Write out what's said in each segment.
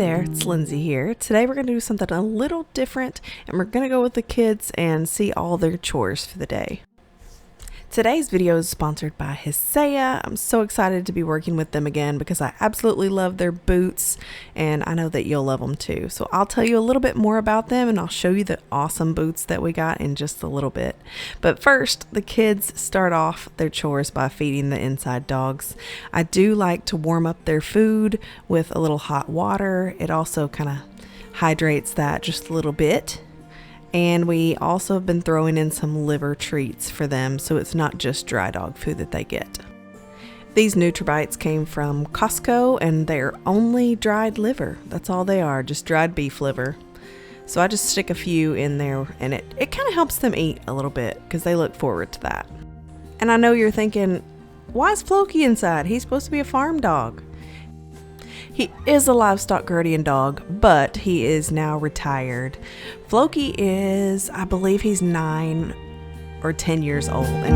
there, it's Lindsey here. Today we're going to do something a little different and we're going to go with the kids and see all their chores for the day. Today's video is sponsored by HISEA. I'm so excited to be working with them again because I absolutely love their boots and I know that you'll love them too. So I'll tell you a little bit more about them and I'll show you the awesome boots that we got in just a little bit. But first, the kids start off their chores by feeding the inside dogs. I do like to warm up their food with a little hot water. It also kind of hydrates that just a little bit. And we also have been throwing in some liver treats for them, so it's not just dry dog food that they get. These NutriBites came from Costco and they're only dried liver. That's all they are, just dried beef liver. So I just stick a few in there and it kind of helps them eat a little bit because they look forward to that. And I know you're thinking, why is Floki inside? He's supposed to be a farm dog. He is a livestock guardian dog, but he is now retired. Floki is, I believe he's 9 or 10 years old. And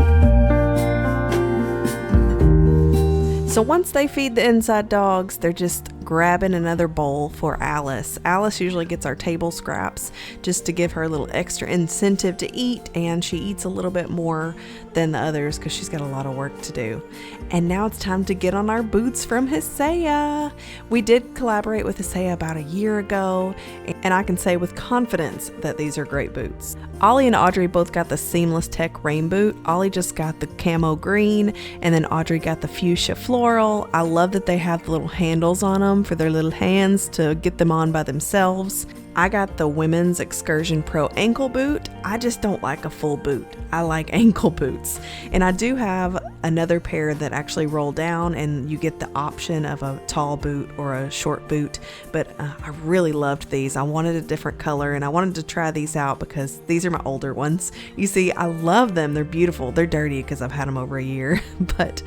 so once they feed the inside dogs, they're just grabbing another bowl for Alice. Alice usually gets our table scraps just to give her a little extra incentive to eat, and she eats a little bit more than the others because she's got a lot of work to do. And now it's time to get on our boots from HISEA. We did collaborate with HISEA about a year ago, and I can say with confidence that these are great boots. Ollie and Audrey both got the Seamless Tech Rain Boot. Ollie just got the camo green, and then Audrey got the fuchsia floral. I love that they have the little handles on them for their little hands to get them on by themselves. I got the Women's Excursion Pro ankle boot. I just don't like a full boot. I like ankle boots. And I do have another pair that actually roll down and you get the option of a tall boot or a short boot. But I really loved these. I wanted a different color and I wanted to try these out because these are my older ones. You see, I love them. They're beautiful. They're dirty because I've had them over a year. But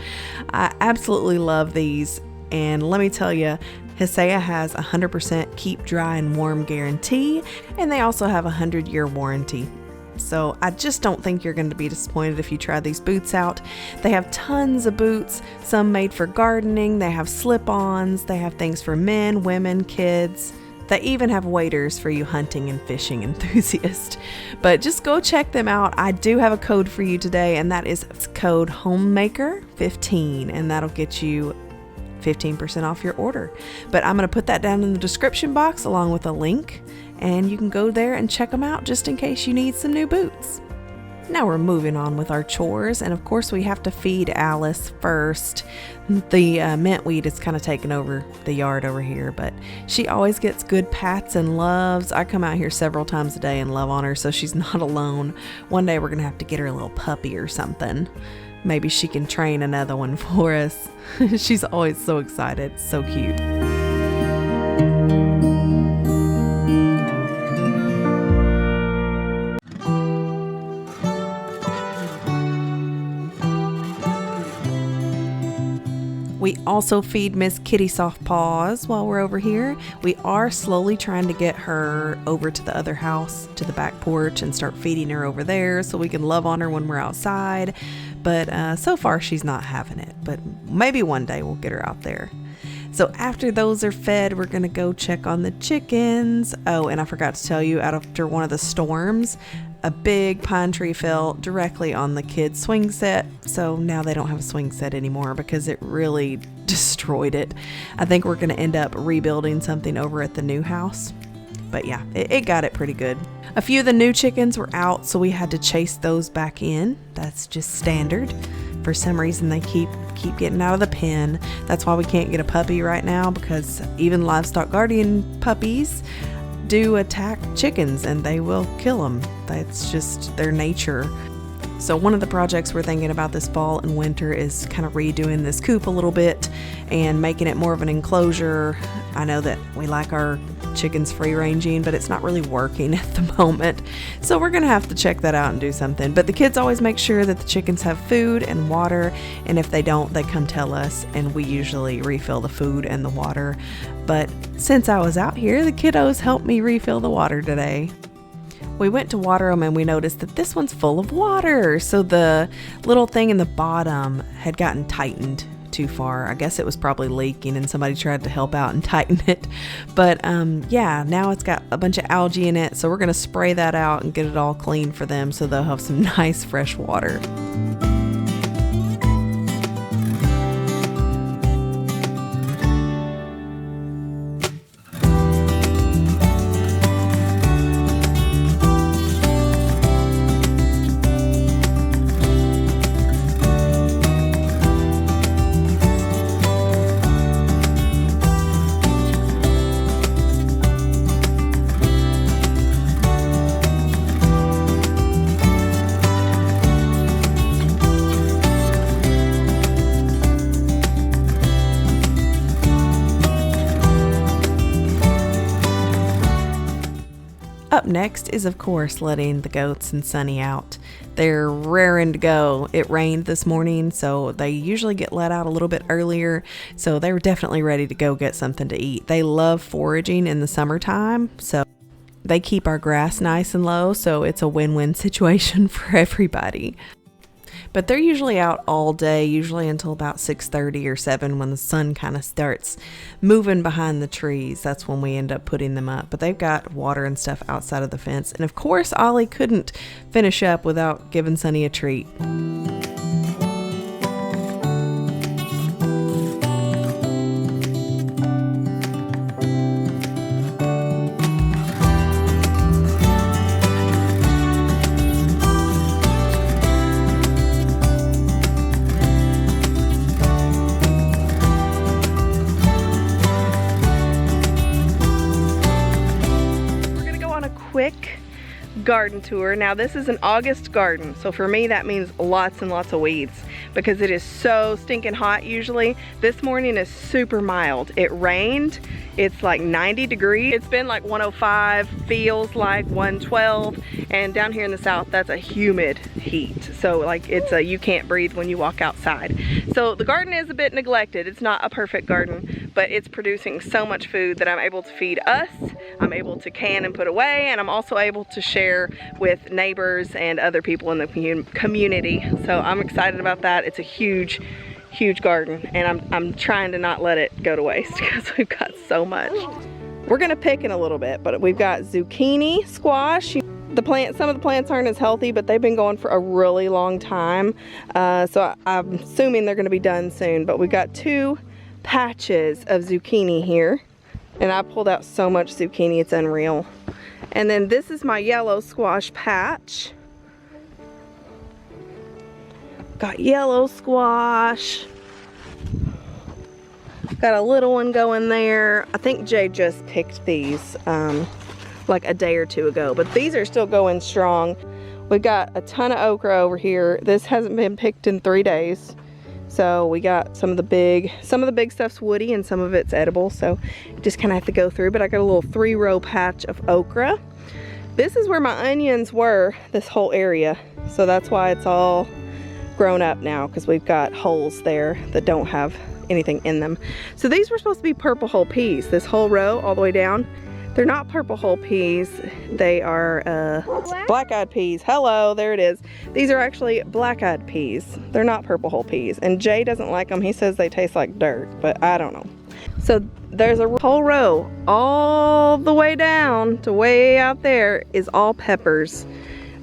I absolutely love these. And let me tell you, HISEA has 100% keep dry and warm guarantee, and they also have a 100-year warranty. So I just don't think you're going to be disappointed if you try these boots out. They have tons of boots, some made for gardening, they have slip-ons, they have things for men, women, kids. They even have waders for you hunting and fishing enthusiasts. But just go check them out. I do have a code for you today, and that is code HOMEMAKER15, and that'll get you 15% off your order. But I'm going to put that down in the description box along with a link, and you can go there and check them out just in case you need some new boots. Now we're moving on with our chores, and of course we have to feed Alice first. The mintweed is kind of taking over the yard over here, but she always gets good pats and loves. I come out here several times a day and love on her, so she's not alone. One day we're going to have to get her a little puppy or something. Maybe she can train another one for us. She's always so excited. So cute. We also feed Miss Kitty Soft Paws while we're over here. We are slowly trying to get her over to the other house, to the back porch, and start feeding her over there so we can love on her when we're outside. But so far she's not having it, but maybe one day we'll get her out there. So after those are fed, we're going to go check on the chickens. Oh, and I forgot to tell you, after one of the storms, a big pine tree fell directly on the kids' swing set. So now they don't have a swing set anymore because it really destroyed it. I think we're going to end up rebuilding something over at the new house. But yeah, it got it pretty good. A few of the new chickens were out, so we had to chase those back in. That's just standard. For some reason, they keep getting out of the pen. That's why we can't get a puppy right now, because even livestock guardian puppies do attack chickens and they will kill them. That's just their nature. So one of the projects we're thinking about this fall and winter is kind of redoing this coop a little bit and making it more of an enclosure. I know that we like our chickens free ranging, but it's not really working at the moment. So we're going to have to check that out and do something. But the kids always make sure that the chickens have food and water. And if they don't, they come tell us, and we usually refill the food and the water. But since I was out here, the kiddos helped me refill the water today. We went to water them and we noticed that this one's full of water. So the little thing in the bottom had gotten tightened hook too far. I guess it was probably leaking and somebody tried to help out and tighten it. But yeah, now it's got a bunch of algae in it, so we're gonna spray that out and get it all clean for them so they'll have some nice fresh water. Up next is, of course, letting the goats and Sunny out. They're raring to go. It rained this morning, so they usually get let out a little bit earlier, so they were definitely ready to go get something to eat. They love foraging in the summertime, so they keep our grass nice and low, so it's a win-win situation for everybody. But they're usually out all day, usually until about 6:30 or 7 when the sun kind of starts moving behind the trees. That's when we end up putting them up. But they've got water and stuff outside of the fence. And of course, Ollie couldn't finish up without giving Sunny a treat. Quick garden tour. Now this is an August garden, so for me that means lots and lots of weeds because it is so stinking hot usually. This morning is super mild. It rained. It's like 90 degrees. It's been like 105, feels like 112, and down here in the south that's a humid heat. So like it's you can't breathe when you walk outside. So the garden is a bit neglected. It's not a perfect garden, but it's producing so much food that I'm able to feed us, I'm able to can and put away, and I'm also able to share with neighbors and other people in the community. So I'm excited about that. It's a huge garden, and I'm trying to not let it go to waste because we've got so much. We're gonna pick in a little bit, but we've got zucchini, squash. Some of the plants aren't as healthy, but they've been going for a really long time. So I'm assuming they're gonna be done soon, but we've got 2 patches of zucchini here, and I pulled out so much zucchini, it's unreal. And then this is my yellow squash patch. Got yellow squash. Got a little one going there. I think Jay just picked these like a day or 2 ago, but these are still going strong. We've got a ton of okra over here. This hasn't been picked in 3 days. So we got some of the big stuff's woody and some of it's edible, so you just kind of have to go through. But I got a little 3-row patch of okra. This is where my onions were, this whole area. So that's why it's all grown up now, because we've got holes there that don't have anything in them. So these were supposed to be purple hull peas, this whole row all the way down. They're not purple hull peas, they are black-eyed peas. Hello, there it is. These are actually black-eyed peas. They're not purple hull peas, and Jay doesn't like them. He says they taste like dirt, but I don't know. So there's a whole row all the way down to way out there is all peppers.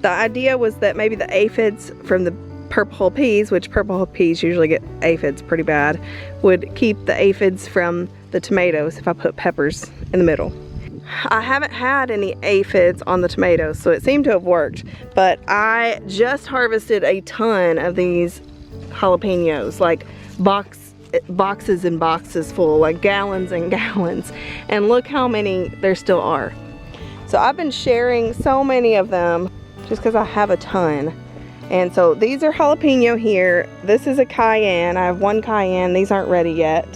The idea was that maybe the aphids from the purple hull peas, which purple hull peas usually get aphids pretty bad, would keep the aphids from the tomatoes if I put peppers in the middle. I haven't had any aphids on the tomatoes, so it seemed to have worked, but I just harvested a ton of these jalapenos, like boxes and boxes full, like gallons and gallons, and look how many there still are. So I've been sharing so many of them just because I have a ton. And so these are jalapeno here. This is a cayenne. I have 1 cayenne. These aren't ready yet.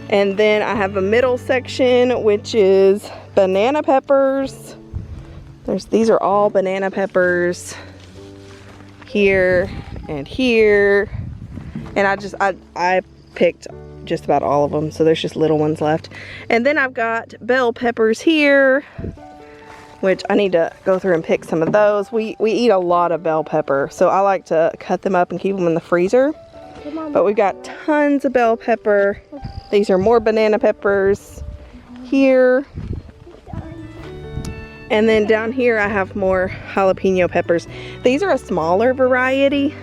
And then I have a middle section, which is banana peppers. These are all banana peppers here and here. And I picked just about all of them, so there's just little ones left. And then I've got bell peppers here. which I need to go through and pick some of those. We eat a lot of bell pepper, so I like to cut them up and keep them in the freezer. But we've got tons of bell pepper. These are more banana peppers here. And then down here I have more jalapeno peppers. These are a smaller variety,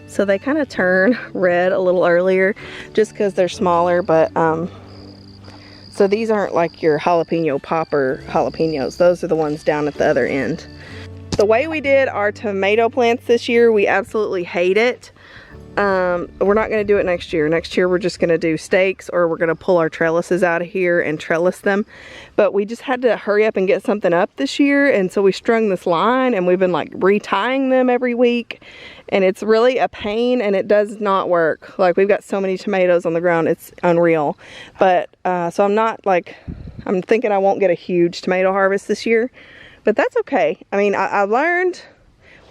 so they kind of turn red a little earlier just because they're smaller. But so these aren't like your jalapeno popper jalapenos. Those are the ones down at the other end. The way we did our tomato plants this year, we absolutely hate it. We're not going to do it next year. Next year we're just going to do stakes, or we're going to pull our trellises out of here and trellis them. But we just had to hurry up and get something up this year, and so we strung this line and we've been like retying them every week, and it's really a pain and it does not work. Like, we've got so many tomatoes on the ground, it's unreal. But so I'm thinking I won't get a huge tomato harvest this year, but that's okay. I mean, I learned.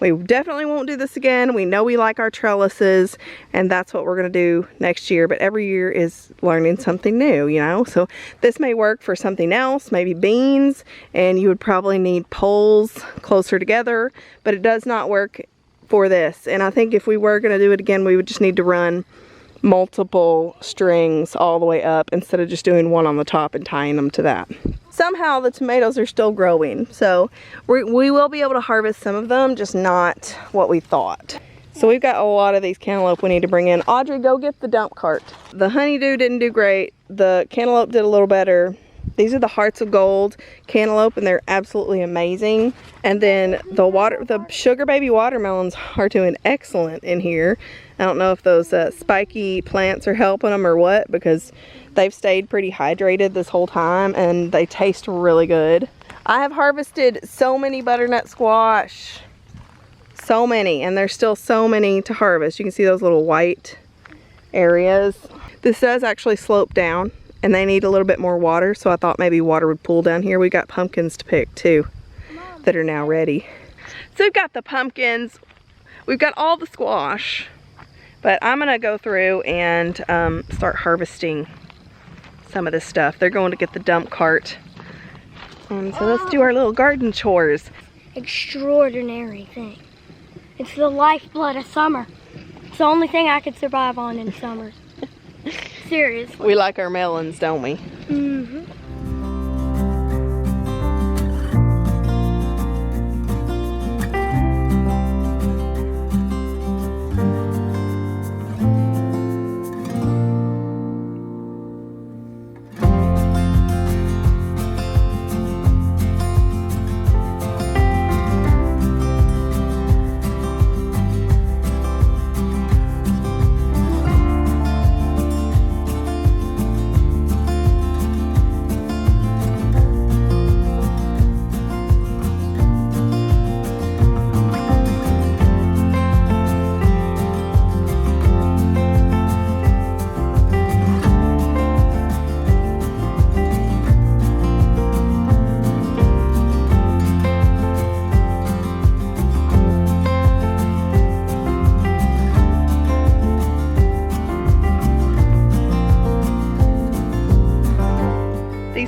We definitely won't do this again. We know we like our trellises, and that's what we're gonna do next year. But every year is learning something new, you know? So this may work for something else, maybe beans, and you would probably need poles closer together, but it does not work for this. And I think if we were gonna do it again, we would just need to run multiple strings all the way up instead of just doing one on the top and tying them to that. Somehow the tomatoes are still growing, so we will be able to harvest some of them, just not what we thought. So we've got a lot of these cantaloupe we need to bring in. Audrey, go get the dump cart. The honeydew didn't do great. The cantaloupe did a little better. These are the hearts of gold cantaloupe, and they're absolutely amazing. And then the sugar baby watermelons are doing excellent in here. I don't know if those spiky plants are helping them or what, because they've stayed pretty hydrated this whole time and they taste really good. I have harvested so many butternut squash. So many, and there's still so many to harvest. You can see those little white areas. This does actually slope down, and they need a little bit more water, so I thought maybe water would pool down here. We got pumpkins to pick too that are now ready. So we've got the pumpkins, we've got all the squash, but I'm gonna go through and start harvesting some of this stuff. They're going to get the dump cart. So let's do our little garden chores. Extraordinary thing. It's the lifeblood of summer. It's the only thing I could survive on in summer. Seriously. We like our melons, don't we? Mm-hmm.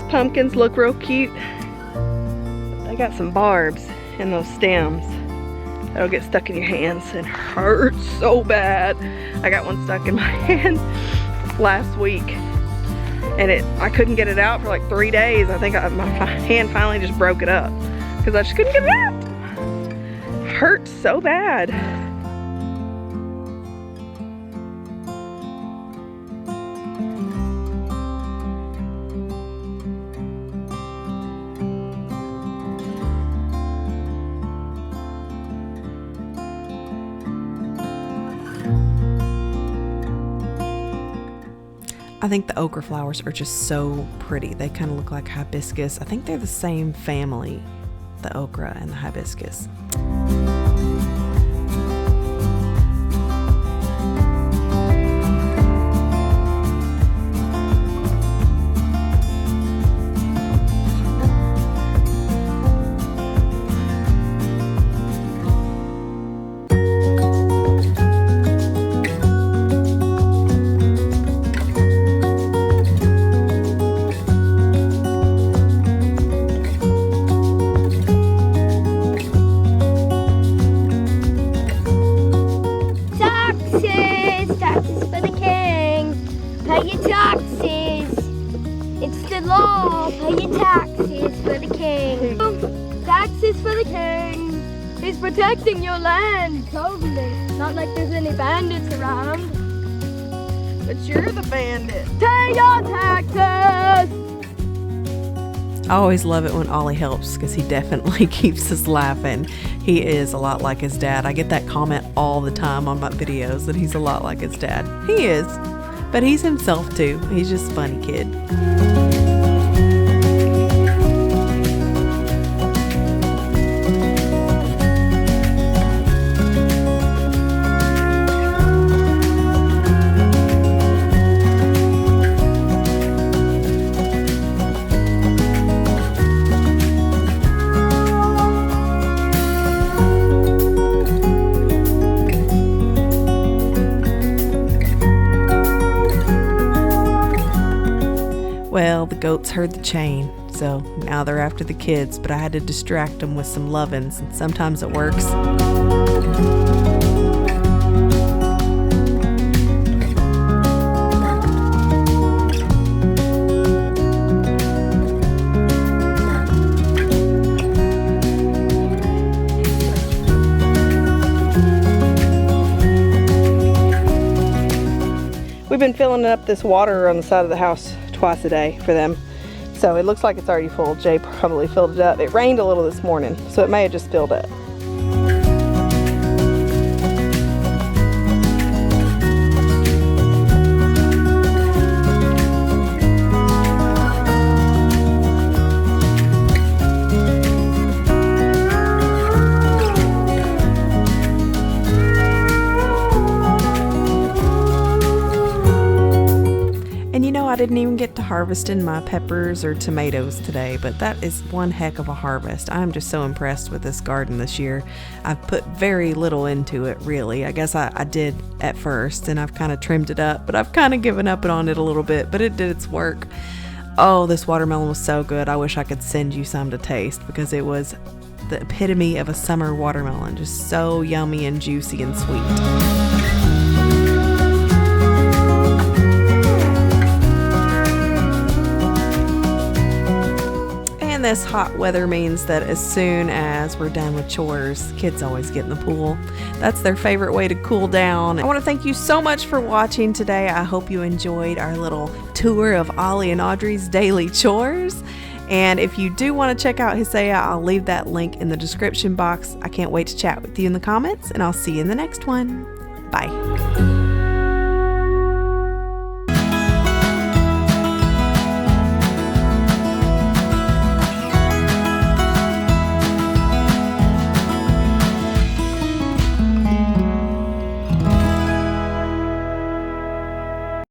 Pumpkins look real cute. They got some barbs in those stems that'll get stuck in your hands and hurt so bad. I got one stuck in my hand last week, and I couldn't get it out for like 3 days. I think my hand finally just broke it up because I just couldn't get it out. Hurt so bad. I think the okra flowers are just so pretty. They kind of look like hibiscus. I think they're the same family, the okra and the hibiscus. protecting your land, totally. Not like there's any bandits around. But you're the bandit. Pay your taxes! I always love it when Ollie helps because he definitely keeps us laughing. He is a lot like his dad. I get that comment all the time on my videos that he's a lot like his dad. He is, but he's himself too. He's just a funny kid. Well, the goats heard the chain, so now they're after the kids, but I had to distract them with some lovin's, and sometimes it works. We've been filling up this water on the side of the house twice a day for them. So it looks like it's already full. Jay probably filled it up. It rained a little this morning, so it may have just filled up. I didn't even get to harvesting my peppers or tomatoes today, but that is one heck of a harvest. I'm just so impressed with this garden this year. I've put very little into it, really. I guess I did at first, and I've kind of trimmed it up, but I've kind of given up on it a little bit, but it did its work. Oh, this watermelon was so good. I wish I could send you some to taste because it was the epitome of a summer watermelon, just so yummy and juicy and sweet. This hot weather means that as soon as we're done with chores, kids always get in the pool. That's their favorite way to cool down. I want to thank you so much for watching today. I hope you enjoyed our little tour of Ollie and Audrey's daily chores. And if you do want to check out HISEA, I'll leave that link in the description box. I can't wait to chat with you in the comments, and I'll see you in the next one. Bye.